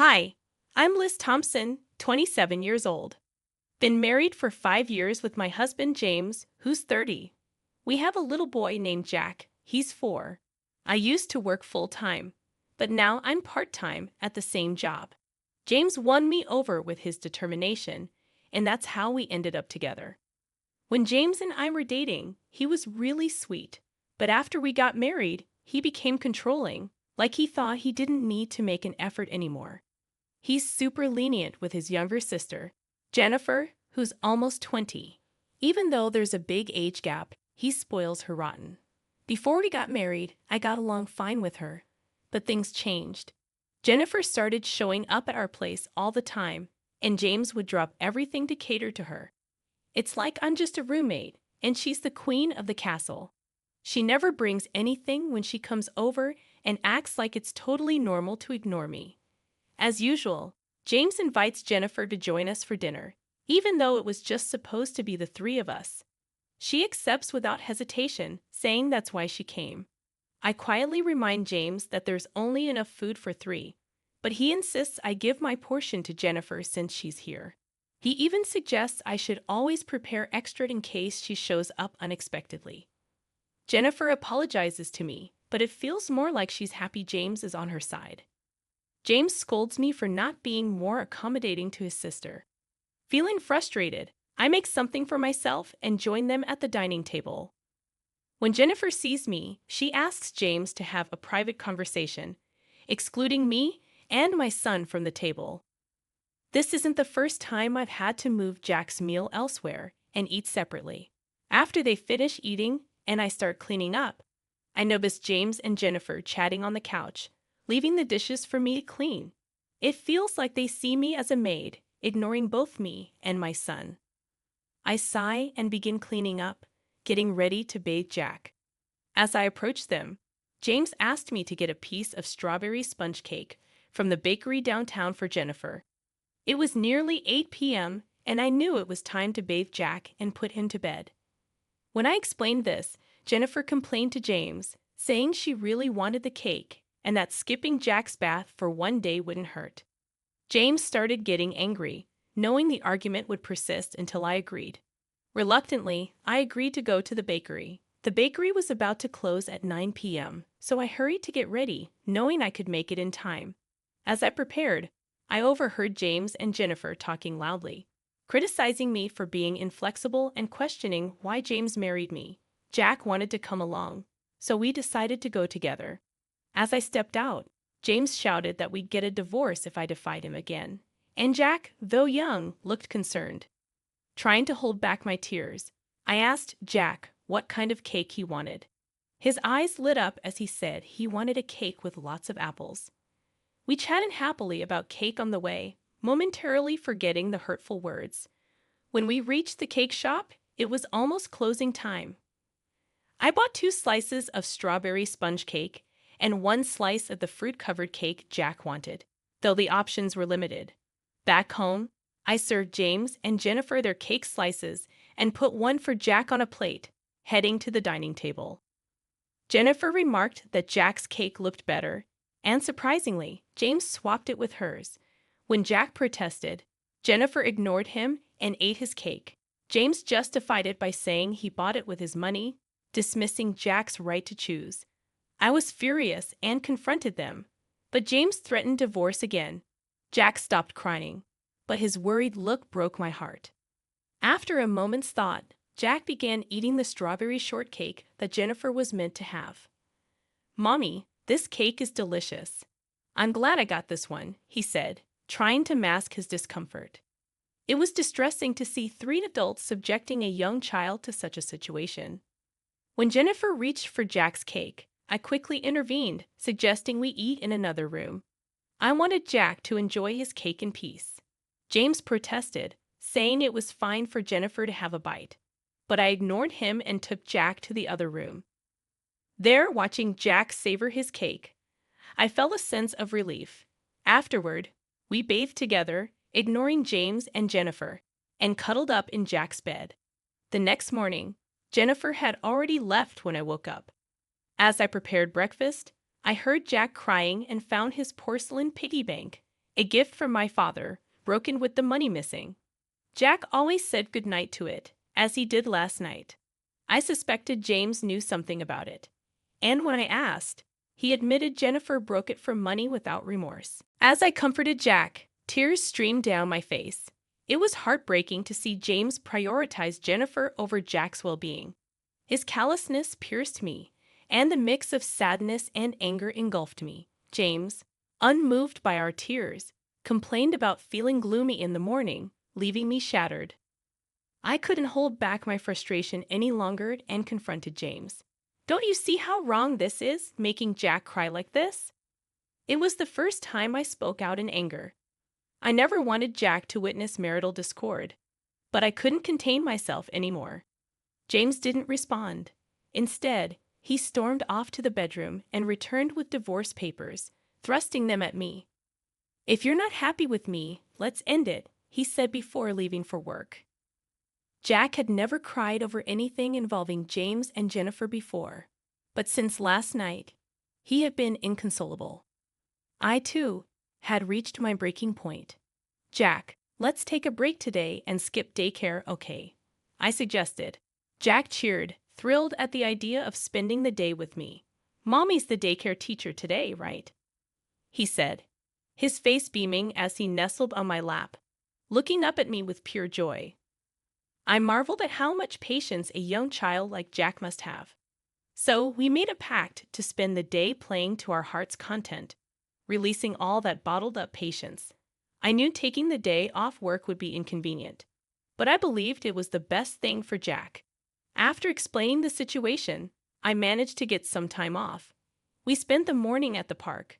Hi, I'm Liz Thompson, 27 years old. Been married for 5 years with my husband James, who's 30. We have a little boy named Jack, he's 4. I used to work full-time, but now I'm part-time at the same job. James won me over with his determination, and that's how we ended up together. When James and I were dating, he was really sweet, but after we got married, he became controlling, like he thought he didn't need to make an effort anymore. He's super lenient with his younger sister, Jennifer, who's almost 20. Even though there's a big age gap, he spoils her rotten. Before we got married, I got along fine with her. But things changed. Jennifer started showing up at our place all the time, and James would drop everything to cater to her. It's like I'm just a roommate, and she's the queen of the castle. She never brings anything when she comes over and acts like it's totally normal to ignore me. As usual, James invites Jennifer to join us for dinner, even though it was just supposed to be the three of us. She accepts without hesitation, saying that's why she came. I quietly remind James that there's only enough food for 3, but he insists I give my portion to Jennifer since she's here. He even suggests I should always prepare extra in case she shows up unexpectedly. Jennifer apologizes to me, but it feels more like she's happy James is on her side. James scolds me for not being more accommodating to his sister. Feeling frustrated, I make something for myself and join them at the dining table. When Jennifer sees me, she asks James to have a private conversation, excluding me and my son from the table. This isn't the first time I've had to move Jack's meal elsewhere and eat separately. After they finish eating and I start cleaning up, I notice James and Jennifer chatting on the couch, leaving the dishes for me to clean. It feels like they see me as a maid, ignoring both me and my son. I sigh and begin cleaning up, getting ready to bathe Jack. As I approach them, James asked me to get a piece of strawberry sponge cake from the bakery downtown for Jennifer. It was nearly 8 p.m., and I knew it was time to bathe Jack and put him to bed. When I explained this, Jennifer complained to James, saying she really wanted the cake and that skipping Jack's bath for one day wouldn't hurt. James started getting angry, knowing the argument would persist until I agreed. Reluctantly, I agreed to go to the bakery. The bakery was about to close at 9 p.m., so I hurried to get ready, knowing I could make it in time. As I prepared, I overheard James and Jennifer talking loudly, criticizing me for being inflexible and questioning why James married me. Jack wanted to come along, so we decided to go together. As I stepped out, James shouted that we'd get a divorce if I defied him again, and Jack, though young, looked concerned. Trying to hold back my tears, I asked Jack what kind of cake he wanted. His eyes lit up as he said he wanted a cake with lots of apples. We chatted happily about cake on the way, momentarily forgetting the hurtful words. When we reached the cake shop, it was almost closing time. I bought 2 slices of strawberry sponge cake and 1 slice of the fruit-covered cake Jack wanted, though the options were limited. Back home, I served James and Jennifer their cake slices and put one for Jack on a plate, heading to the dining table. Jennifer remarked that Jack's cake looked better, and surprisingly, James swapped it with hers. When Jack protested, Jennifer ignored him and ate his cake. James justified it by saying he bought it with his money, dismissing Jack's right to choose. I was furious and confronted them, but James threatened divorce again. Jack stopped crying, but his worried look broke my heart. After a moment's thought, Jack began eating the strawberry shortcake that Jennifer was meant to have. "Mommy, this cake is delicious. I'm glad I got this one," he said, trying to mask his discomfort. It was distressing to see 3 adults subjecting a young child to such a situation. When Jennifer reached for Jack's cake, I quickly intervened, suggesting we eat in another room. I wanted Jack to enjoy his cake in peace. James protested, saying it was fine for Jennifer to have a bite, but I ignored him and took Jack to the other room. There, watching Jack savor his cake, I felt a sense of relief. Afterward, we bathed together, ignoring James and Jennifer, and cuddled up in Jack's bed. The next morning, Jennifer had already left when I woke up. As I prepared breakfast, I heard Jack crying and found his porcelain piggy bank A gift from my father, broken with the money missing. Jack always said goodnight to it, as he did last night. I suspected James knew something about it. And when I asked, he admitted Jennifer broke it for money without remorse. As I comforted Jack, tears streamed down my face. It was heartbreaking to see James prioritize Jennifer over Jack's well-being. His callousness pierced me, and the mix of sadness and anger engulfed me. James, unmoved by our tears, complained about feeling gloomy in the morning, leaving me shattered. I couldn't hold back my frustration any longer and confronted James. Don't you see how wrong this is, making Jack cry like this? It was the first time I spoke out in anger. I never wanted Jack to witness marital discord, but I couldn't contain myself anymore. James didn't respond. Instead, he stormed off to the bedroom and returned with divorce papers, thrusting them at me. "If you're not happy with me, let's end it," he said before leaving for work. Jack had never cried over anything involving James and Jennifer before, but since last night, he had been inconsolable. I, too, had reached my breaking point. "Jack, let's take a break today and skip daycare, okay?" I suggested. Jack cheered, thrilled at the idea of spending the day with me. "Mommy's the daycare teacher today, right?" he said, his face beaming as he nestled on my lap, looking up at me with pure joy. I marveled at how much patience a young child like Jack must have. So we made a pact to spend the day playing to our heart's content, releasing all that bottled-up patience. I knew taking the day off work would be inconvenient, but I believed it was the best thing for Jack. After explaining the situation, I managed to get some time off. We spent the morning at the park,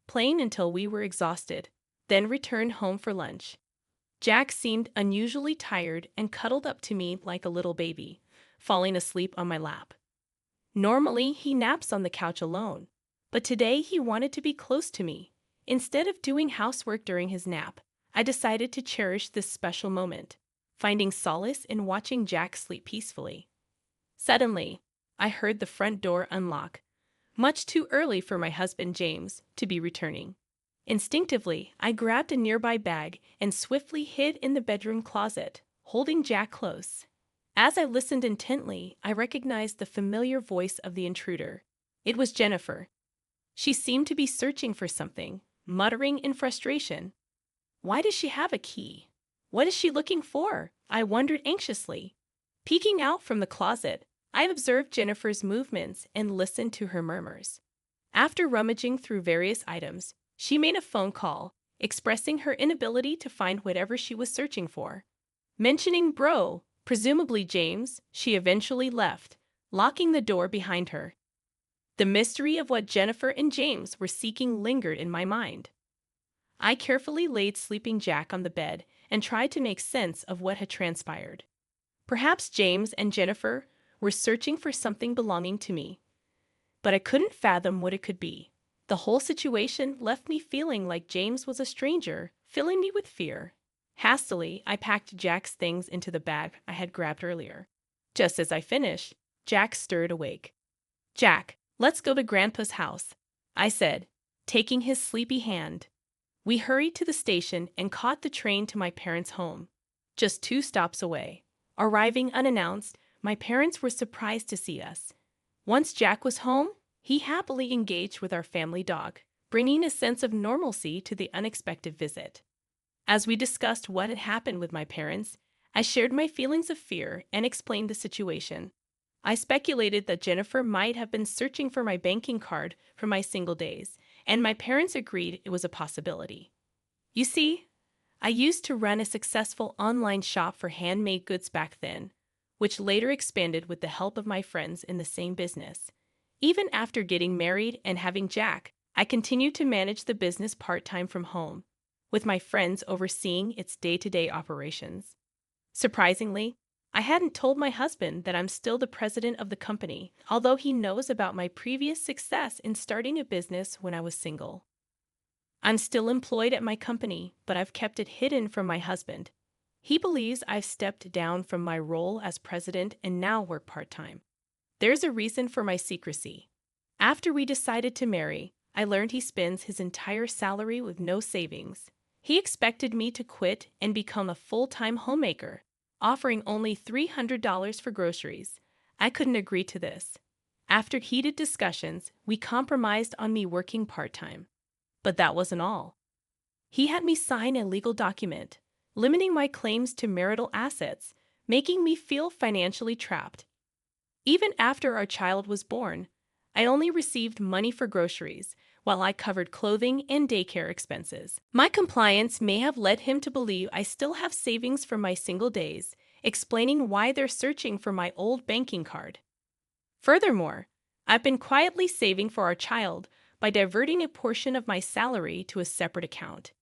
playing until we were exhausted, then returned home for lunch. Jack seemed unusually tired and cuddled up to me like a little baby, falling asleep on my lap. Normally, he naps on the couch alone, but today he wanted to be close to me. Instead of doing housework during his nap, I decided to cherish this special moment, finding solace in watching Jack sleep peacefully. Suddenly, I heard the front door unlock, much too early for my husband James to be returning. Instinctively, I grabbed a nearby bag and swiftly hid in the bedroom closet, holding Jack close. As I listened intently, I recognized the familiar voice of the intruder. It was Jennifer. She seemed to be searching for something, muttering in frustration. Why does she have a key? What is she looking for? I wondered anxiously. Peeking out from the closet, I observed Jennifer's movements and listened to her murmurs. After rummaging through various items, she made a phone call, expressing her inability to find whatever she was searching for. Mentioning bro, presumably James, she eventually left, locking the door behind her. The mystery of what Jennifer and James were seeking lingered in my mind. I carefully laid sleeping Jack on the bed and tried to make sense of what had transpired. Perhaps James and Jennifer were searching for something belonging to me, but I couldn't fathom what it could be. The whole situation left me feeling like James was a stranger, filling me with fear. Hastily, I packed Jack's things into the bag I had grabbed earlier. Just as I finished, Jack stirred awake. "Jack, let's go to Grandpa's house," I said, taking his sleepy hand. We hurried to the station and caught the train to my parents' home, just 2 stops away. Arriving unannounced, my parents were surprised to see us. Once Jack was home, he happily engaged with our family dog, bringing a sense of normalcy to the unexpected visit. As we discussed what had happened with my parents, I shared my feelings of fear and explained the situation. I speculated that Jennifer might have been searching for my banking card from my single days, and my parents agreed it was a possibility. You see, I used to run a successful online shop for handmade goods back then, which later expanded with the help of my friends in the same business. Even after getting married and having Jack, I continued to manage the business part-time from home, with my friends overseeing its day-to-day operations. Surprisingly, I hadn't told my husband that I'm still the president of the company, although he knows about my previous success in starting a business when I was single. I'm still employed at my company, but I've kept it hidden from my husband. He believes I've stepped down from my role as president and now work part-time. There's a reason for my secrecy. After we decided to marry, I learned he spends his entire salary with no savings. He expected me to quit and become a full-time homemaker, offering only $300 for groceries. I couldn't agree to this. After heated discussions, we compromised on me working part-time. But that wasn't all. He had me sign a legal document, limiting my claims to marital assets, making me feel financially trapped. Even after our child was born, I only received money for groceries, while I covered clothing and daycare expenses. My compliance may have led him to believe I still have savings for my single days, explaining why they're searching for my old banking card. Furthermore, I've been quietly saving for our child by diverting a portion of my salary to a separate account.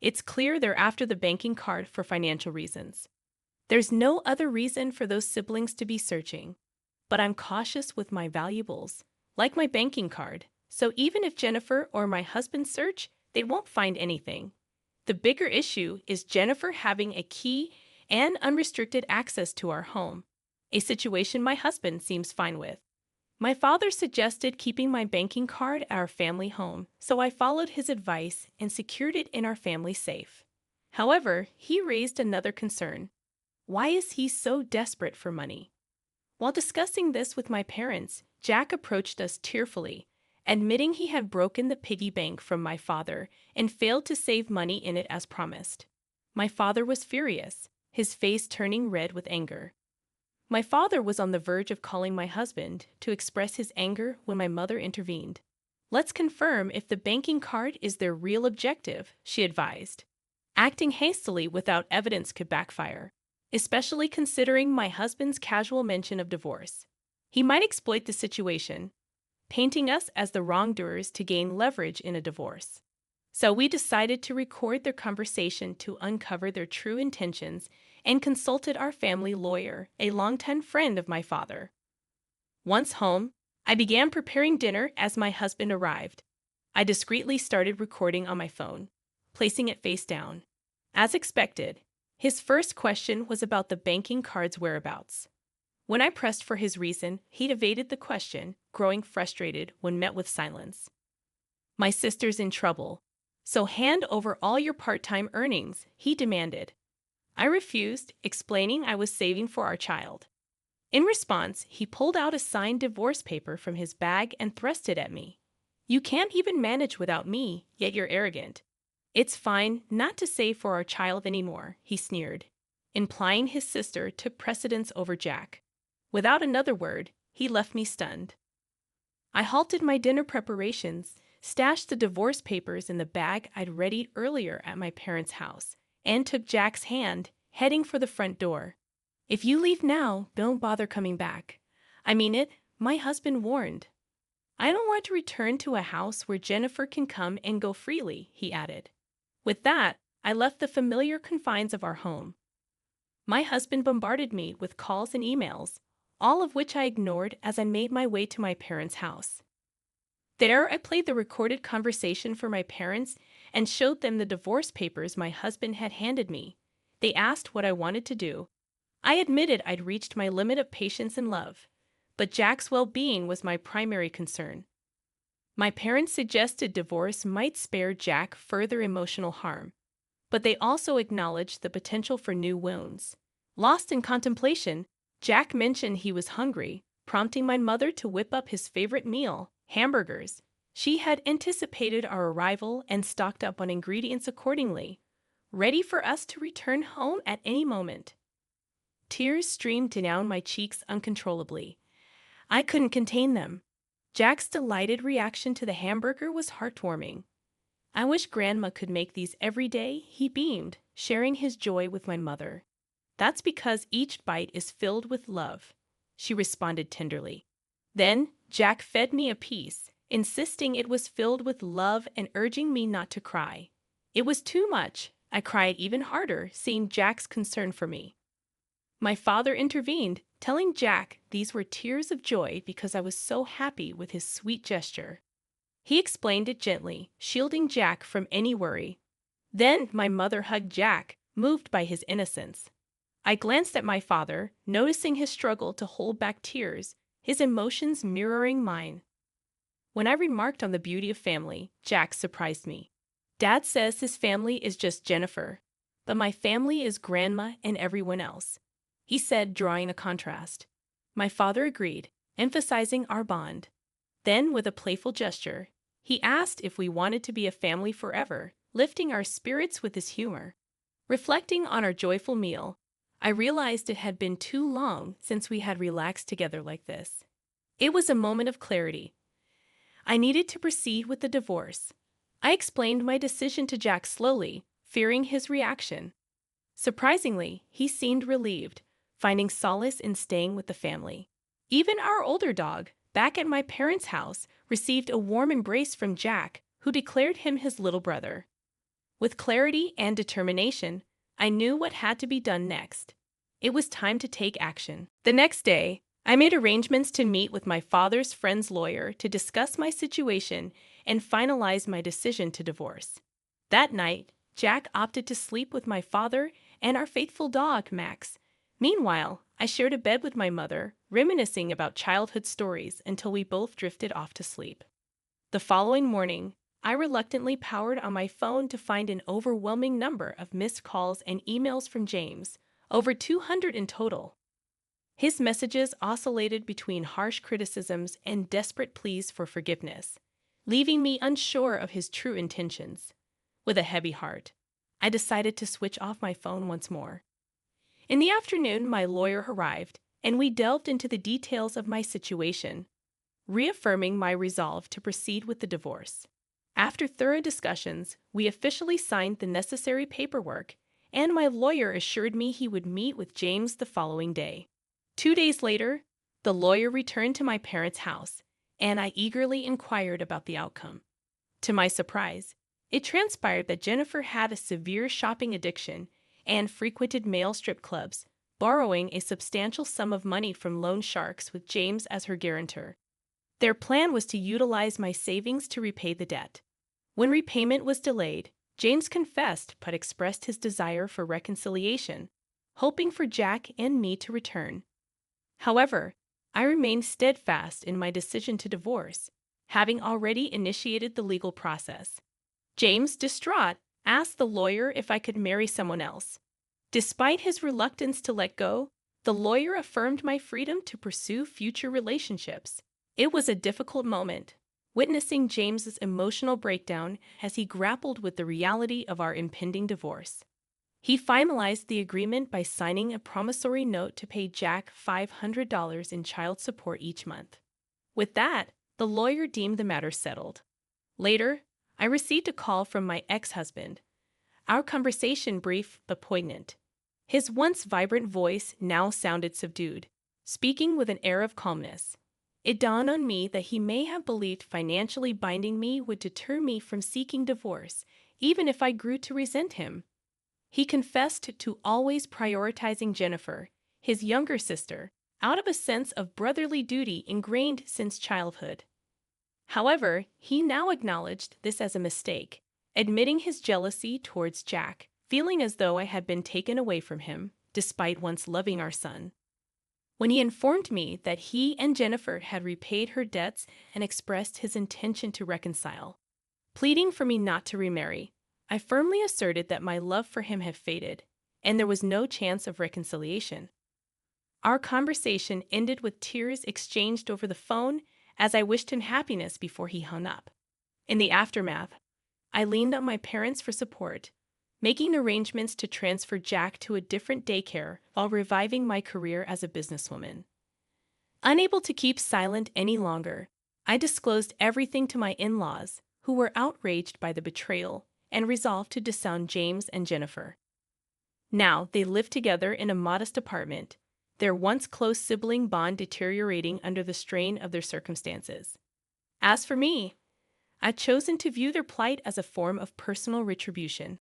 It's clear they're after the banking card for financial reasons. There's no other reason for those siblings to be searching, but I'm cautious with my valuables, like my banking card, so even if Jennifer or my husband search, they won't find anything. The bigger issue is Jennifer having a key and unrestricted access to our home, a situation my husband seems fine with. My father suggested keeping my banking card at our family home, so I followed his advice and secured it in our family safe. However, he raised another concern. Why is he so desperate for money? While discussing this with my parents, Jack approached us tearfully, admitting he had broken the piggy bank from my father and failed to save money in it as promised. My father was furious, his face turning red with anger. My father was on the verge of calling my husband to express his anger when my mother intervened. Let's confirm if the banking card is their real objective, she advised. Acting hastily without evidence could backfire, especially considering my husband's casual mention of divorce. He might exploit the situation, painting us as the wrongdoers to gain leverage in a divorce. So we decided to record their conversation to uncover their true intentions and consulted our family lawyer, a longtime friend of my father. Once home, I began preparing dinner as my husband arrived. I discreetly started recording on my phone, placing it face down. As expected, his first question was about the banking card's whereabouts. When I pressed for his reason, he evaded the question, growing frustrated when met with silence. My sister's in trouble, so hand over all your part-time earnings, he demanded. I refused, explaining I was saving for our child. In response, he pulled out a signed divorce paper from his bag and thrust it at me. You can't even manage without me, yet you're arrogant. It's fine not to save for our child anymore, he sneered, implying his sister took precedence over Jack. Without another word, he left me stunned. I halted my dinner preparations, stashed the divorce papers in the bag I'd readied earlier at my parents' house, and took Jack's hand, heading for the front door. If you leave now, don't bother coming back. I mean it, my husband warned. I don't want to return to a house where Jennifer can come and go freely, he added. With that, I left the familiar confines of our home. My husband bombarded me with calls and emails, all of which I ignored as I made my way to my parents' house. There, I played the recorded conversation for my parents and showed them the divorce papers my husband had handed me. They asked what I wanted to do. I admitted I'd reached my limit of patience and love, but Jack's well-being was my primary concern. My parents suggested divorce might spare Jack further emotional harm, but they also acknowledged the potential for new wounds. Lost in contemplation, Jack mentioned he was hungry, prompting my mother to whip up his favorite meal, hamburgers. She had anticipated our arrival and stocked up on ingredients accordingly, ready for us to return home at any moment. Tears streamed down my cheeks uncontrollably. I couldn't contain them. Jack's delighted reaction to the hamburger was heartwarming. I wish Grandma could make these every day, he beamed, sharing his joy with my mother. That's because each bite is filled with love, she responded tenderly. Then, Jack fed me a piece, insisting it was filled with love and urging me not to cry. It was too much. I cried even harder, seeing Jack's concern for me. My father intervened, telling Jack these were tears of joy because I was so happy with his sweet gesture. He explained it gently, shielding Jack from any worry. Then my mother hugged Jack, moved by his innocence. I glanced at my father, noticing his struggle to hold back tears, his emotions mirroring mine. When I remarked on the beauty of family, Jack surprised me. Dad says his family is just Jennifer, but my family is Grandma and everyone else, he said, drawing a contrast. My father agreed, emphasizing our bond. Then, with a playful gesture, he asked if we wanted to be a family forever, lifting our spirits with his humor. Reflecting on our joyful meal, I realized it had been too long since we had relaxed together like this. It was a moment of clarity. I needed to proceed with the divorce. I explained my decision to Jack slowly, fearing his reaction. Surprisingly, he seemed relieved, finding solace in staying with the family. Even our older dog, back at my parents' house, received a warm embrace from Jack, who declared him his little brother. With clarity and determination, I knew what had to be done next. It was time to take action. The next day, I made arrangements to meet with my father's friend's lawyer to discuss my situation and finalize my decision to divorce. That night, Jack opted to sleep with my father and our faithful dog, Max. Meanwhile, I shared a bed with my mother, reminiscing about childhood stories until we both drifted off to sleep. The following morning, I reluctantly powered on my phone to find an overwhelming number of missed calls and emails from James, over 200 in total. His messages oscillated between harsh criticisms and desperate pleas for forgiveness, leaving me unsure of his true intentions. With a heavy heart, I decided to switch off my phone once more. In the afternoon, my lawyer arrived, and we delved into the details of my situation, reaffirming my resolve to proceed with the divorce. After thorough discussions, we officially signed the necessary paperwork, and my lawyer assured me he would meet with James the following day. 2 days later, the lawyer returned to my parents' house, and I eagerly inquired about the outcome. To my surprise, it transpired that Jennifer had a severe shopping addiction and frequented male strip clubs, borrowing a substantial sum of money from loan sharks with James as her guarantor. Their plan was to utilize my savings to repay the debt. When repayment was delayed, James confessed but expressed his desire for reconciliation, hoping for Jack and me to return. However, I remained steadfast in my decision to divorce, having already initiated the legal process. James, distraught, asked the lawyer if I could marry someone else. Despite his reluctance to let go, the lawyer affirmed my freedom to pursue future relationships. It was a difficult moment, witnessing James's emotional breakdown as he grappled with the reality of our impending divorce. He finalized the agreement by signing a promissory note to pay Jack $500 in child support each month. With that, the lawyer deemed the matter settled. Later, I received a call from my ex-husband. Our conversation brief but poignant. His once vibrant voice now sounded subdued, speaking with an air of calmness. It dawned on me that he may have believed financially binding me would deter me from seeking divorce, even if I grew to resent him. He confessed to always prioritizing Jennifer, his younger sister, out of a sense of brotherly duty ingrained since childhood. However, he now acknowledged this as a mistake, admitting his jealousy towards Jack, feeling as though I had been taken away from him, despite once loving our son. When he informed me that he and Jennifer had repaid her debts and expressed his intention to reconcile, pleading for me not to remarry, I firmly asserted that my love for him had faded, and there was no chance of reconciliation. Our conversation ended with tears exchanged over the phone as I wished him happiness before he hung up. In the aftermath, I leaned on my parents for support, making arrangements to transfer Jack to a different daycare while reviving my career as a businesswoman. Unable to keep silent any longer, I disclosed everything to my in-laws, who were outraged by the betrayal and resolved to disown James and Jennifer. Now they lived together in a modest apartment, their once close sibling bond deteriorating under the strain of their circumstances. As for me, I'd chosen to view their plight as a form of personal retribution.